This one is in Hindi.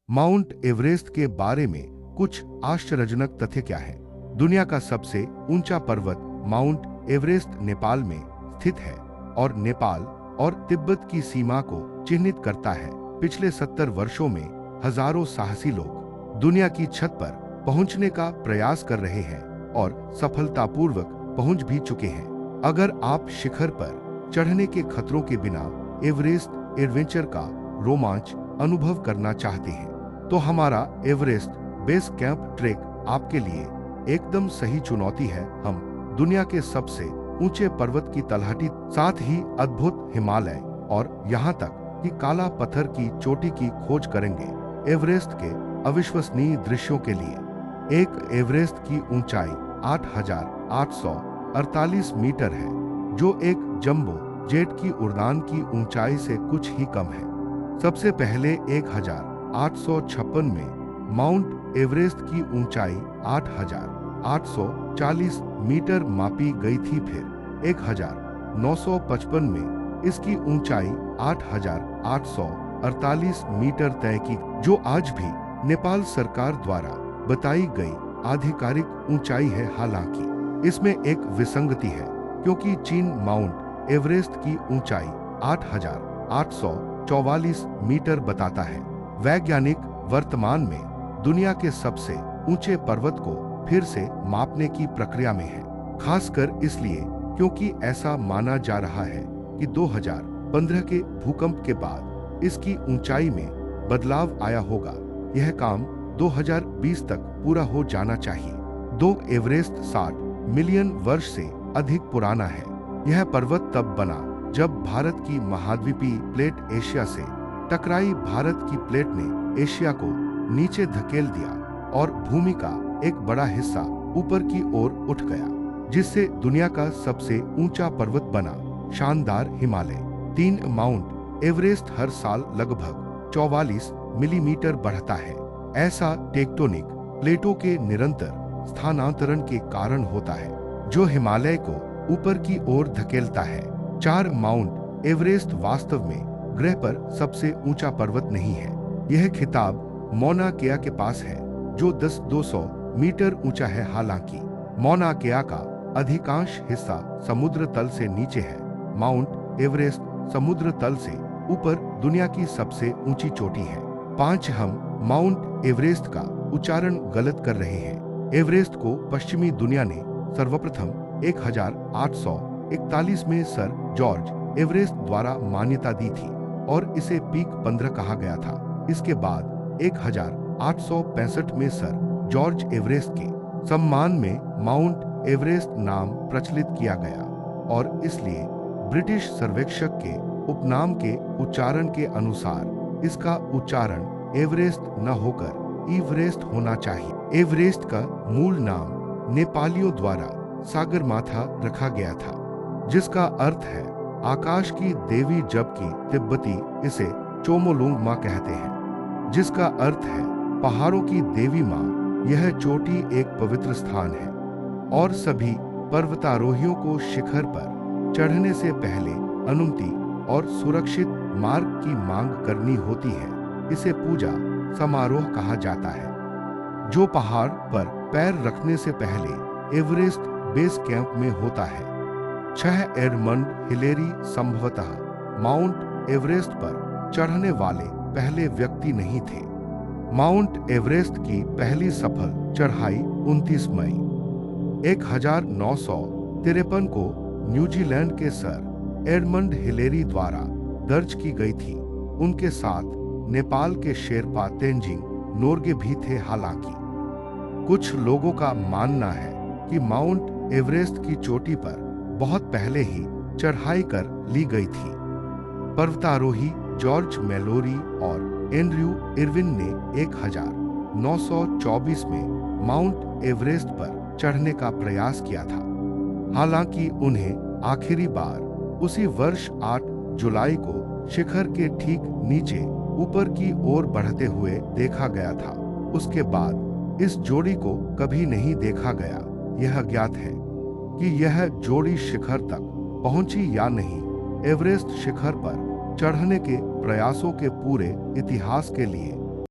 माउंट एवरेस्ट के बारे में कुछ आश्चर्यजनक तथ्य क्या है? दुनिया का सबसे ऊंचा पर्वत माउंट एवरेस्ट नेपाल में स्थित है और नेपाल और तिब्बत की सीमा को चिन्हित करता है। पिछले 70 वर्षों में हजारों साहसी लोग दुनिया की छत पर पहुंचने का प्रयास कर रहे हैं और सफलतापूर्वक पहुंच भी चुके हैं। अगर आप शिखर पर चढ़ने के खतरों के बिना एवरेस्ट एडवेंचर का रोमांच अनुभव करना चाहते हैं, तो हमारा एवरेस्ट बेस कैंप ट्रेक आपके लिए एकदम सही चुनौती है। हम दुनिया के सबसे ऊंचे पर्वत की तलहटी, साथ ही अद्भुत हिमालय और यहाँ तक कि काला पत्थर की चोटी की खोज करेंगे। एवरेस्ट के अविश्वसनीय दृश्यों के लिए एक एवरेस्ट की ऊंचाई 8,848 मीटर है, जो एक जंबो जेट की उड़ान की ऊंचाई से कुछ ही कम है। सबसे पहले 1856 में माउंट एवरेस्ट की ऊंचाई 8,840 मीटर मापी गई थी। फिर 1955 में इसकी ऊंचाई 8,848 मीटर तय की, जो आज भी नेपाल सरकार द्वारा बताई गई आधिकारिक ऊंचाई है। हालांकि इसमें एक विसंगति है, क्योंकि चीन माउंट एवरेस्ट की ऊंचाई 8,844 मीटर बताता है। वैज्ञानिक वर्तमान में दुनिया के सबसे ऊंचे पर्वत को फिर से मापने की प्रक्रिया में है, खासकर इसलिए क्योंकि ऐसा माना जा रहा है कि 2015 के भूकंप के बाद इसकी ऊंचाई में बदलाव आया होगा। यह काम 2020 तक पूरा हो जाना चाहिए। एवरेस्ट 60 मिलियन वर्ष से अधिक पुराना है। यह पर्वत तब बना जब भारत की महाद्वीपीय प्लेट एशिया से टकराई। भारत की प्लेट ने एशिया को नीचे धकेल दिया और भूमि का एक बड़ा हिस्सा ऊपर की ओर उठ गया, जिससे दुनिया का सबसे ऊंचा पर्वत बना, शानदार हिमालय। 3 माउंट एवरेस्ट हर साल लगभग 44 मिलीमीटर बढ़ता है। ऐसा टेक्टोनिक प्लेटों के निरंतर स्थानांतरण के कारण होता है, जो हिमालय को ऊपर की ओर धकेलता है। 4 माउंट एवरेस्ट वास्तव में ग्रह पर सबसे ऊंचा पर्वत नहीं है। यह खिताब मौना केआ के पास है, जो 10,200 मीटर ऊंचा है। हालांकि मौना केआ का अधिकांश हिस्सा समुद्र तल से नीचे है। माउंट एवरेस्ट समुद्र तल से ऊपर दुनिया की सबसे ऊंची चोटी है। 5 हम माउंट एवरेस्ट का उच्चारण गलत कर रहे हैं। एवरेस्ट को पश्चिमी दुनिया ने सर्वप्रथम 1841 में सर जॉर्ज एवरेस्ट द्वारा मान्यता दी थी और इसे पीक 15 कहा गया था। इसके बाद 1865 में सर जॉर्ज एवरेस्ट के सम्मान में माउंट एवरेस्ट नाम प्रचलित किया गया और इसलिए ब्रिटिश सर्वेक्षक के उपनाम के उच्चारण के अनुसार इसका उच्चारण एवरेस्ट न होकर इवरेस्ट होना चाहिए। एवरेस्ट का मूल नाम नेपालियों द्वारा सागरमाथा रखा गया था, जिसका अर्थ है आकाश की देवी, जबकि तिब्बती इसे चोमोलुंग कहते हैं, जिसका अर्थ है पहाड़ों की देवी माँ। यह चोटी एक पवित्र स्थान है और सभी पर्वतारोहियों को शिखर पर चढ़ने से पहले अनुमति और सुरक्षित मार्ग की मांग करनी होती है। इसे पूजा समारोह कहा जाता है, जो पहाड़ पर पैर रखने से पहले एवरेस्ट बेस कैंप में होता है। 6 एडमंड हिलेरी संभवतः माउंट एवरेस्ट पर चढ़ने वाले पहले व्यक्ति नहीं थे। माउंट एवरेस्ट की पहली सफल चढ़ाई 29 मई 1953 को न्यूजीलैंड के सर एडमंड हिलेरी द्वारा दर्ज की गई थी। उनके साथ नेपाल के शेरपा तेंजिंग नोर्गे भी थे। हालांकि कुछ लोगों का मानना है कि माउंट एवरेस्ट की चोटी पर बहुत पहले ही चढ़ाई कर ली गई थी। पर्वतारोही जॉर्ज मेलोरी और एंड्रयू इरविन ने 1924 में माउंट एवरेस्ट पर चढ़ने का प्रयास किया था। हालांकि उन्हें आखिरी बार उसी वर्ष 8 जुलाई को शिखर के ठीक नीचे ऊपर की ओर बढ़ते हुए देखा गया था। उसके बाद इस जोड़ी को कभी नहीं देखा गया। यह ज्ञात है कि यह जोड़ी शिखर तक पहुंची या नहीं। एवरेस्ट शिखर पर चढ़ने के प्रयासों के पूरे इतिहास के लिए